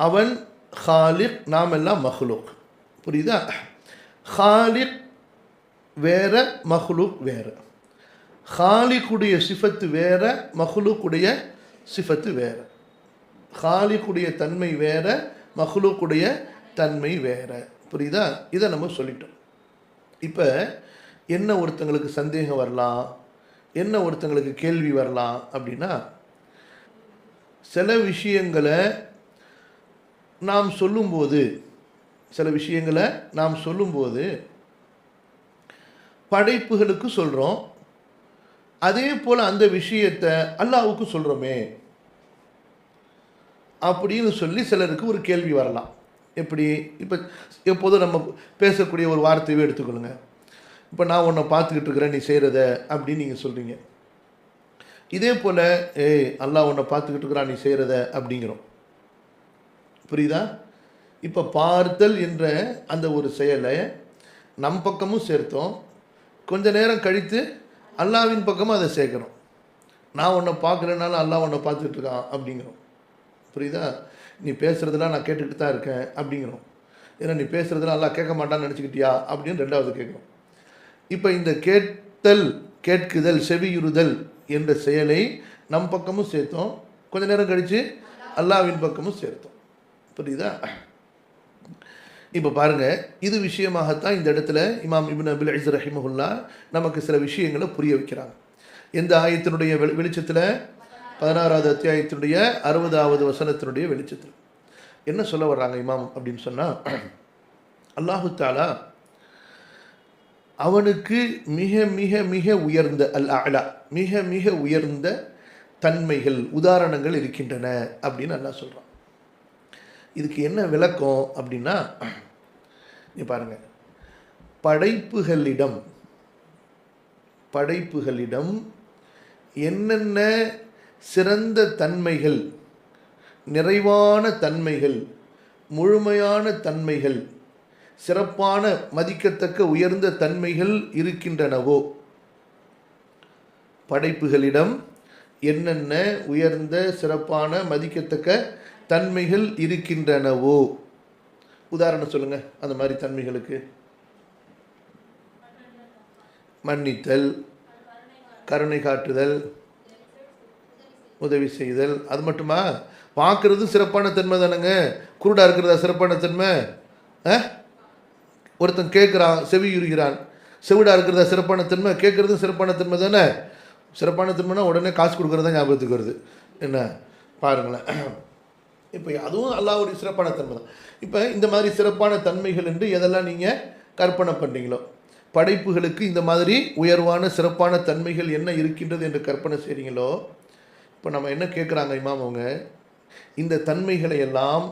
அவன் ஹாலிக், நாம் எல்லாம் மஹ்லூக். புரியுதா? ஹாலிக் வேற, மஹ்லூக் வேற. ஹாலிக்குடைய சிஃபத்து வேற, மஹ்லூக்குடைய சிஃபத்து வேற. ஹாலிக்குடைய தன்மை வேற, மஹ்லூக்குடைய தன்மை வேற. புரியுதா? இதை நம்ம சொல்லிட்டோம். இப்போ என்ன ஒருத்தங்களுக்கு சந்தேகம் வரலாம், என்ன ஒருத்தங்களுக்கு கேள்வி வரலாம் அப்படின்னா, சில விஷயங்களை நாம் சொல்லும்போது படைப்புகளுக்கு சொல்கிறோம், அதே போல் அந்த விஷயத்தை அல்லாஹ்வுக்கு சொல்கிறோமே அப்படின்னு சொல்லி சிலருக்கு ஒரு கேள்வி வரலாம். எப்படி? இப்போ எப்போதும் நம்ம பேசக்கூடிய ஒரு வார்த்தையை எடுத்துக்கொள்ளுங்க. இப்போ நான் உன்னை பார்த்துக்கிட்டு இருக்கிறேன், நீ செய்கிறத அப்படின்னு நீங்கள் சொல்கிறீங்க. இதே போல் அல்லாஹ் உன்னை பார்த்துக்கிட்டு இருக்கிறான், நீ செய்கிறத அப்படிங்கிறோம். புரியுதா? இப்போ பார்த்தல் என்ற அந்த ஒரு செயலை நம் பக்கமும் சேர்த்தோம், கொஞ்ச நேரம் கழித்து அல்லாவின் பக்கமும் அதை சேர்க்குறோம். நான் உன்னை பார்க்கலனாலும் அல்லாஹ் உன்னை பார்த்துக்கிட்டு இருக்கான் அப்படிங்கிறோம். புரியுதா? நீ பேசுகிறதுலாம் நான் கேட்டுக்கிட்டு தான் இருக்கேன் அப்படிங்கிறோம். ஏன்னா நீ பேசுகிறதுலாம் அல்லாஹ் கேட்க மாட்டான்னு நினச்சிக்கிட்டியா அப்படின்னு ரெண்டாவது கேட்குறோம். இப்போ இந்த கேட்டல், கேட்குதல், செவியுறுதல் என்ற செயலை நம் பக்கமும் சேர்த்தோம், கொஞ்ச நேரம் கழித்து அல்லாவின் பக்கமும் சேர்த்தோம். புரியுதா? இப்போ பாருங்கள், இது விஷயமாகத்தான் இந்த இடத்துல இமாம் இப்னு அபில் இஸ் ரஹிமஹுல்லா நமக்கு சில விஷயங்களை புரிய வைக்கிறாங்க. எந்த ஆயத்தினுடைய வெளிச்சத்தில்? 16வது அத்தியாயத்தினுடைய 60வது வசனத்தினுடைய வெளிச்சத்தில் என்ன சொல்ல வர்றாங்க இமாம் அப்படின்னு சொன்னால், அல்லாஹு தாலா அவனுக்கு மிக மிக மிக உயர்ந்த அல்-அலா, மிக மிக உயர்ந்த தன்மைகள், உதாரணங்கள் இருக்கின்றன அப்படின்னு அல்லாஹ் சொல்கிறான். இதுக்கு என்ன விளக்கம் அப்படின்னா, நீ பாருங்க, படைப்புகளிடம் என்னென்ன சிறந்த தன்மைகள், நிறைவான தன்மைகள், முழுமையான தன்மைகள், சிறப்பான மதிக்கத்தக்க உயர்ந்த தன்மைகள் இருக்கின்றனவோ, படைப்புகளிடம் என்னென்ன உயர்ந்த சிறப்பான மதிக்கத்தக்க தன்மைகள் இருக்கின்றனவோ, உதாரணம் சொல்லுங்க அந்த மாதிரி தன்மைகளுக்கு. மன்னித்தல், கருணை காட்டுதல், உதவி செய்தல். அது மட்டுமா? பார்க்கறது சிறப்பான தன்மை தானேங்க. குருடா இருக்கிறதா சிறப்பான தன்மை? ஒருத்தன் கேட்குறான், செவியுறுகிறான், செவிடா இருக்கிறதா சிறப்பான தன்மை? கேட்குறது சிறப்பான தன்மை தானே. சிறப்பான தன்மைனா உடனே காசு கொடுக்குறதா ஞாபகத்துக்கு வருது. என்ன பாருங்களேன், இப்போ அதுவும் அல்லாஹ்வுடைய சிறப்பான தன்மை தான். இப்போ இந்த மாதிரி சிறப்பான தன்மைகள் என்று எதெல்லாம் நீங்கள் கற்பனை பண்ணுறீங்களோ, படைப்புகளுக்கு இந்த மாதிரி உயர்வான சிறப்பான தன்மைகள் என்ன இருக்கின்றது என்று கற்பனை செய்கிறீங்களோ, இப்போ நம்ம என்ன கேட்குறாங்க இமாம் அவங்க, இந்த தன்மைகளை எல்லாம்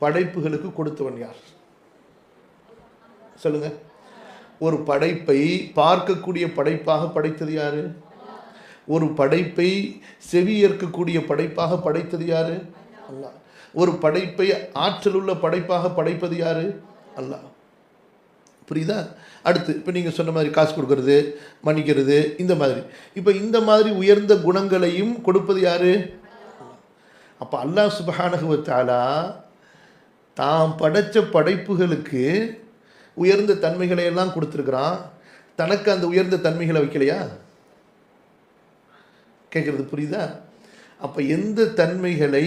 படைப்புகளுக்கு கொடுத்தவன் யார் சொல்லுங்க? ஒரு படைப்பை பார்க்கக்கூடிய படைப்பாக படைத்தது யாரு? ஒரு படைப்பை செவியேற்கக்கூடிய படைப்பாக படைத்தது யாரு? அல்லாஹ். ஒரு படைப்பை ஆற்றலுள்ள படைப்பாக படைப்பது யாரு? அல்லாஹ். புரியுதா? அடுத்து இப்போ நீங்கள் சொன்ன மாதிரி காசு கொடுக்கறது, மன்னிக்கிறது, இந்த மாதிரி. இப்போ இந்த மாதிரி உயர்ந்த குணங்களையும் கொடுப்பது யாரு? அப்போ அல்லாஹ் சுப்ஹானஹு வ தஆலா தாம் படைத்த படைப்புகளுக்கு உயர்ந்த தன்மைகளை எல்லாம் கொடுத்துருக்குறான். தனக்கு அந்த உயர்ந்த தன்மைகளை வைக்கலையா? கேட்குறது புரியுதா? அப்போ எந்த தன்மைகளை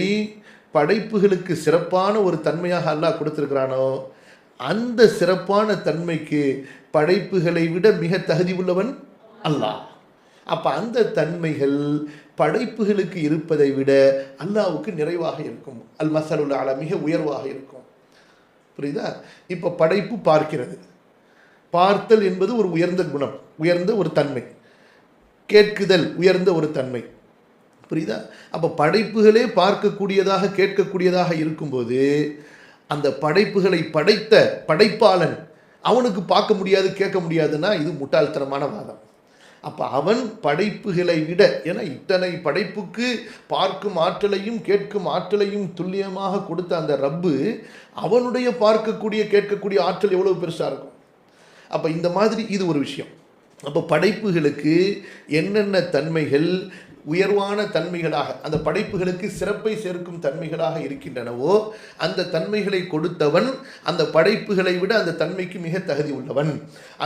படைப்புகளுக்கு சிறப்பான ஒரு தன்மையாக அல்லாஹ் கொடுத்துருக்கிறானோ, அந்த சிறப்பான தன்மைக்கு படைப்புகளை விட மிக தகுதி உள்ளவன் அல்லாஹ். அப்போ அந்த தன்மைகள் படைப்புகளுக்கு இருப்பதை விட அல்லாஹ்வுக்கு நிறைவாக இருக்கும். அல் மஸலுல் அலா, மிக உயர்வாக இருக்கும். புரியுதா? இப்போ படைப்பு பார்க்கிறது, பார்த்தல் என்பது ஒரு உயர்ந்த குணம், உயர்ந்த ஒரு தன்மை. கேட்குதல் உயர்ந்த ஒரு தன்மை. புரியுதா? அப்போ படைப்புகளே பார்க்கக்கூடியதாக கேட்கக்கூடியதாக இருக்கும்போது, அந்த படைப்புகளை படைத்த படைப்பாளன் அவனுக்கு பார்க்க முடியாது, கேட்க முடியாதுன்னா இது முட்டாள்தனமான வாதம். அப்போ அவன் படைப்புகளை விட, ஏன்னா இத்தனை படைப்புக்கு பார்க்கும் ஆற்றலையும் கேட்கும் ஆற்றலையும் துல்லியமாக கொடுத்த அந்த ரப்பு, அவனுடைய பார்க்கக்கூடிய கேட்கக்கூடிய ஆற்றல் எவ்வளவு பெருசாக இருக்கும். அப்போ இந்த மாதிரி இது ஒரு விஷயம். அப்போ படைப்புகளுக்கு என்னென்ன தன்மைகள் உயர்வான தன்மைகளாக, அந்த படைப்புகளுக்கு சிறப்பை சேர்க்கும் தன்மைகளாக இருக்கின்றனவோ அந்த தன்மைகளை கொடுத்தவன் அந்த படைப்புகளை விட அந்த தன்மைக்கு மிக தகுதி உள்ளவன்.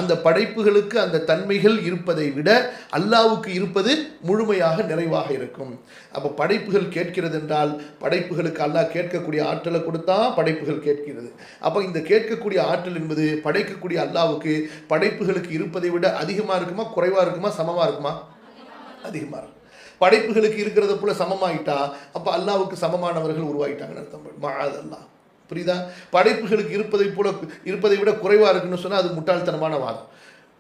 அந்த படைப்புகளுக்கு அந்த தன்மைகள் இருப்பதை விட அல்லாஹ்வுக்கு இருப்பது முழுமையாக நிறைவாக இருக்கும். அப்போ படைப்புகள் கேட்கிறது என்றால் படைப்புகளுக்கு அல்லாஹ் கேட்கக்கூடிய ஆற்றலை கொடுத்தா படைப்புகள் கேட்கிறது. அப்போ இந்த கேட்கக்கூடிய ஆற்றல் என்பது படைக்கக்கூடிய அல்லாஹ்வுக்கு படைப்புகளுக்கு இருப்பதை விட அதிகமாக இருக்குமா, குறைவாக இருக்குமா, சமமாக இருக்குமா? அதிகமாக இருக்கும். படைப்புகளுக்கு இருக்கிறத போல சமமாயிட்டா அப்போ அல்லாஹ்வுக்கு சமமானவர்கள் உருவாயிட்டாங்கன்னு அர்த்தம். மஅதல்லாஹ். புரியுதா? படைப்புகளுக்கு இருப்பதை விட குறைவாக இருக்குன்னு சொன்னால் அது முட்டாள்தனமான வாதம்.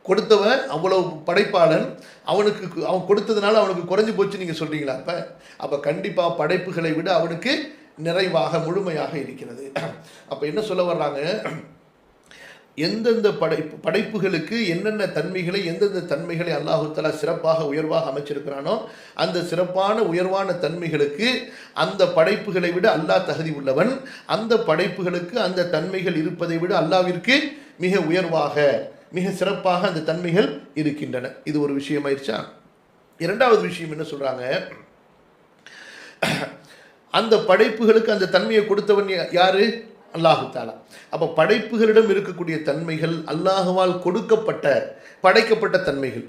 கொடுத்தவன் அவ்வளவு படைப்பாளன், அவன் கொடுத்ததுனால அவனுக்கு குறைஞ்சி போச்சு நீங்கள் சொல்கிறீங்களா? அப்போ கண்டிப்பாக படைப்புகளை விட அவனுக்கு நிறைவாக முழுமையாக இருக்கிறது. அப்போ என்ன சொல்ல வர்றாங்க, எந்தெந்த படைப்புகளுக்கு என்னென்ன தன்மைகளை, எந்தெந்த தன்மைகளை அல்லாஹு தஆலா சிறப்பாக உயர்வாக அமைச்சிருக்கிறானோ அந்த சிறப்பான உயர்வான தன்மைகளுக்கு அந்த படைப்புகளை விட அல்லாஹ் தகுதி உள்ளவன். அந்த படைப்புகளுக்கு அந்த தன்மைகள் இருப்பதை விட அல்லாஹ்விற்கு மிக உயர்வாக மிக சிறப்பாக அந்த தன்மைகள் இருக்கின்றன. இது ஒரு விஷயம் ஆயிடுச்சா? இரண்டாவது விஷயம் என்ன சொல்றாங்க, அந்த படைப்புகளுக்கு அந்த தன்மையை கொடுத்தவன் யாரு? அல்லாஹு தஆலா. அப்போ படைப்புகளிடம் இருக்கக்கூடிய தன்மைகள் அல்லாஹுவால் கொடுக்கப்பட்ட படைக்கப்பட்ட தன்மைகள்.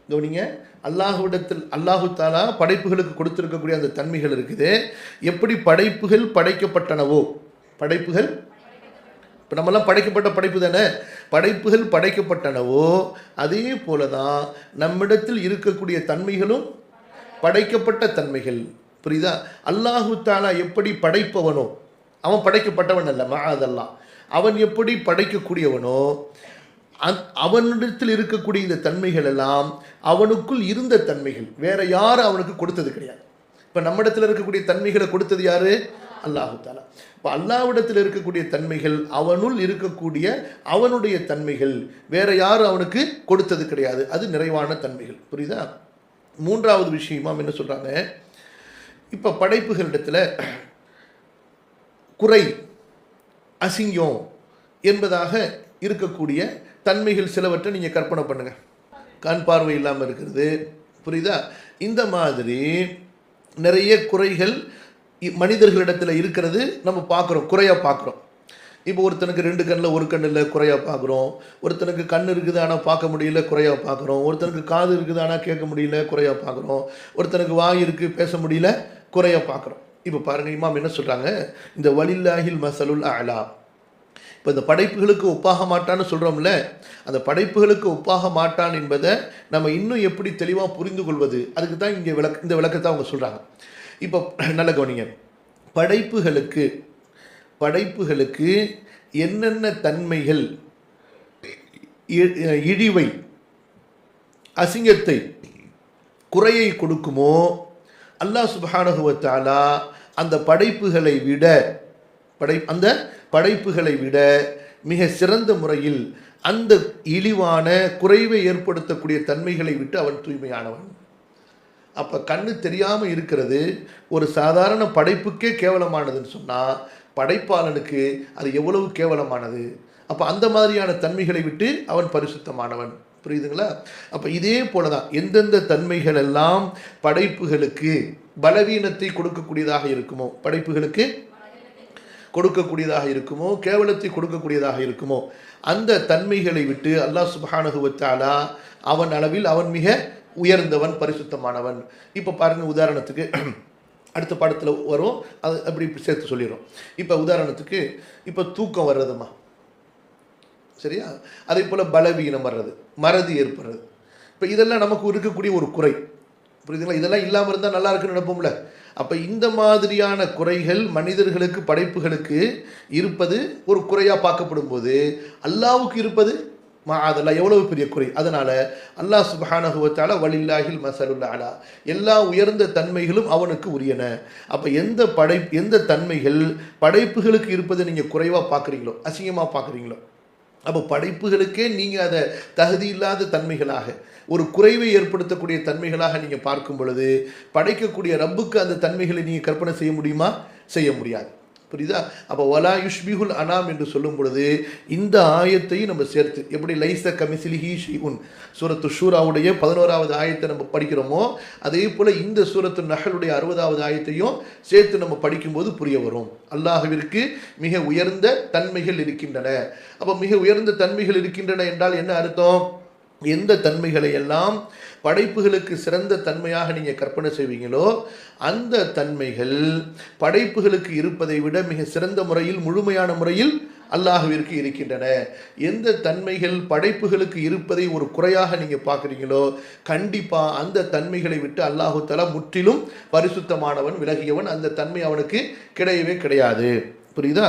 கவனிங்க, அல்லாஹ்விடத்தில் அல்லாஹு தஆலா படைப்புகளுக்கு கொடுத்திருக்கக்கூடிய அந்த தன்மைகள் இருக்குது. எப்படி படைப்புகள் படைக்கப்பட்டனவோ, படைப்புகள் இப்போ நம்மெல்லாம் படைக்கப்பட்ட படைப்பு தானே, படைப்புகள் படைக்கப்பட்டனவோ அதே போல தான் நம்மிடத்தில் இருக்கக்கூடிய தன்மைகளும் படைக்கப்பட்ட தன்மைகள். புரியுதா? அல்லாஹு தஆலா எப்படி படைப்பவனோ, அவன் படைக்கப்பட்டவன் அல்ல, மஅதல்லாஹ், அவன் எப்படி படைக்கக்கூடியவனோ அவனிடத்தில் இருக்கக்கூடிய இந்த தன்மைகள் எல்லாம் அவனுக்குள் இருந்த தன்மைகள், வேற யாரும் அவனுக்கு கொடுத்தது கிடையாது. இப்போ நம்மிடத்தில் இருக்கக்கூடிய தன்மைகளை கொடுத்தது யாரு? அல்லாஹு தஆலா. இப்போ அல்லாஹ்விடத்தில் இருக்கக்கூடிய தன்மைகள் அவனுள் இருக்கக்கூடிய அவனுடைய தன்மைகள், வேற யாரும் அவனுக்கு கொடுத்தது கிடையாது. அது நிறைவான தன்மைகள். புரியுதா? மூன்றாவது விஷயமா என்ன சொல்றாங்க, இப்போ படைப்புகளிடத்தில் குறை, அசிங்கம் என்பதாக இருக்கக்கூடிய தன்மைகள் சிலவற்றை நீங்கள் கற்பனை பண்ணுங்க. கண் பார்வை இல்லாமல் இருக்கிறது, புரியுதா? இந்த மாதிரி நிறைய குறைகள் மனிதர்களிடத்தில் இருக்கிறது நம்ம பார்க்குறோம், குறையாக பார்க்குறோம். இப்போ ஒருத்தனுக்கு 2 கண்ணில் 1 கண்ணில் குறையாக பார்க்குறோம், ஒருத்தனுக்கு கண் இருக்குது ஆனால் பார்க்க முடியல குறையாக பார்க்குறோம், ஒருத்தனுக்கு காது இருக்குது ஆனால் கேட்க முடியல குறையாக பார்க்குறோம், ஒருத்தனுக்கு வாய் இருக்குது பேச முடியல குறையாக பார்க்குறோம். இப்போ பாருங்கள், இமாம் என்ன சொல்கிறாங்க, இந்த வலில்லாஹில் மஸலுல் அலா, இப்போ இந்த படைப்புகளுக்கு ஒப்பாக மாட்டான்னு சொல்கிறோம்ல, அந்த படைப்புகளுக்கு ஒப்பாக மாட்டான் என்பதை நம்ம இன்னும் எப்படி தெளிவாக புரிந்து கொள்வது, அதுக்கு தான் இங்கே இந்த விளக்கத்தை அவங்க சொல்கிறாங்க. இப்போ நல்ல கவனிங்க, படைப்புகளுக்கு என்னென்ன தன்மைகள் இழிவை, அசிங்கத்தை, குறையை கொடுக்குமோ அல்லாஹ் சுப்ஹானஹு வ தஆலா அந்த படைப்புகளை விட மிக சிறந்த முறையில் அந்த இழிவான குறைவை ஏற்படுத்தக்கூடிய தன்மைகளை விட்டு அவன் தூய்மையானவன். அப்போ கண்ணு தெரியாமல் இருக்கிறது ஒரு சாதாரண படைப்புக்கே கேவலமானதுன்னு சொன்னால் படைப்பாளனுக்கு அது எவ்வளவு கேவலமானது. அப்போ அந்த மாதிரியான தன்மைகளை விட்டு அவன் பரிசுத்தமானவன். புரியுதுங்களா? அப்போ இதே போல தான் எந்தெந்த தன்மைகள் எல்லாம் படைப்புகளுக்கு பலவீனத்தை கொடுக்கக்கூடியதாக இருக்குமோ, படைப்புகளுக்கு கொடுக்கக்கூடியதாக இருக்குமோ, கேவலத்தை கொடுக்கக்கூடியதாக இருக்குமோ, அந்த தன்மைகளை விட்டு அல்லாஹ் சுப்ஹானஹு வ தஆலா அவன் அளவில் அவன் மிக உயர்ந்தவன், பரிசுத்தமானவன். இப்போ பாருங்க, உதாரணத்துக்கு அடுத்த பாடத்தில் வரும், அது அப்படி சேர்த்து சொல்லிடுறோம். இப்போ உதாரணத்துக்கு இப்போ தூக்கம் வர்றதுமா, சரியா? அதே போல் பலவீனம் வர்றது, மறதி ஏற்படுறது, இப்போ இதெல்லாம் நமக்கு இருக்கக்கூடிய ஒரு குறை. புரியுதுங்களா? இதெல்லாம் இல்லாமல் இருந்தால் நல்லா இருக்குன்னு நினைப்போம்ல. அப்போ இந்த மாதிரியான குறைகள் மனிதர்களுக்கு, படைப்புகளுக்கு இருப்பது ஒரு குறையாக பார்க்கப்படும் போது அல்லாஹ்வுக்கு இருப்பது அதெல்லாம் எவ்வளவு பெரிய குறை. அதனால அல்லாஹ் சுப்ஹானஹு வ தஆலா வலில்லாஹில் மஸலுல் அலா, எல்லா உயர்ந்த தன்மைகளும் அவனுக்கு உரியன. அப்போ எந்த தன்மைகள் படைப்புகளுக்கு இருப்பதை நீங்கள் குறைவாக பார்க்குறீங்களோ, அசிங்கமாக பார்க்குறீங்களோ, அப்போ படைப்புகளுக்கே நீங்கள் அதை தகுதி இல்லாத தன்மைகளாக, ஒரு குறைவை ஏற்படுத்தக்கூடிய தன்மைகளாக நீங்கள் பார்க்கும் பொழுது படைக்கக்கூடிய ரப்புக்கு அந்த தன்மைகளை நீங்கள் கற்பனை செய்ய முடியுமா? செய்ய முடியாது. புரியுதா? அப்போ வலா யுஷ்பிஹுல் அனாம் என்று சொல்லும் பொழுது இந்த ஆயத்தையும் நம்ம சேர்த்து, எப்படி லைஸ கமிசிலிஹி ஷைஉன் சூரத்து ஷூராவுடைய 11வது ஆயத்தை நம்ம படிக்கிறோமோ அதே போல் இந்த சூரத்து நஹலுடைய 60வது ஆயத்தையும் சேர்த்து நம்ம படிக்கும்போது புரிய வரும். அல்லாஹ்விற்கு மிக உயர்ந்த தன்மைகள் இருக்கின்றன. அப்போ மிக உயர்ந்த தன்மைகள் இருக்கின்றன என்றால் என்ன அர்த்தம்? எந்த தன்மைகளை எல்லாம் படைப்புகளுக்கு சிறந்த தன்மையாக நீங்கள் கற்பனை செய்வீங்களோ அந்த தன்மைகள் படைப்புகளுக்கு இருப்பதை விட மிக சிறந்த முறையில், முழுமையான முறையில் அல்லாஹ்விற்கு இருக்கின்றன. எந்த தன்மைகள் படைப்புகளுக்கு இருப்பதை ஒரு குறையாக நீங்கள் பார்க்குறீங்களோ கண்டிப்பாக அந்த தன்மைகளை விட்டு அல்லாஹு தஆலா முற்றிலும் பரிசுத்தமானவன், விலகியவன். அந்த தன்மை அவனுக்கு கிடையவே கிடையாது. புரியுதா?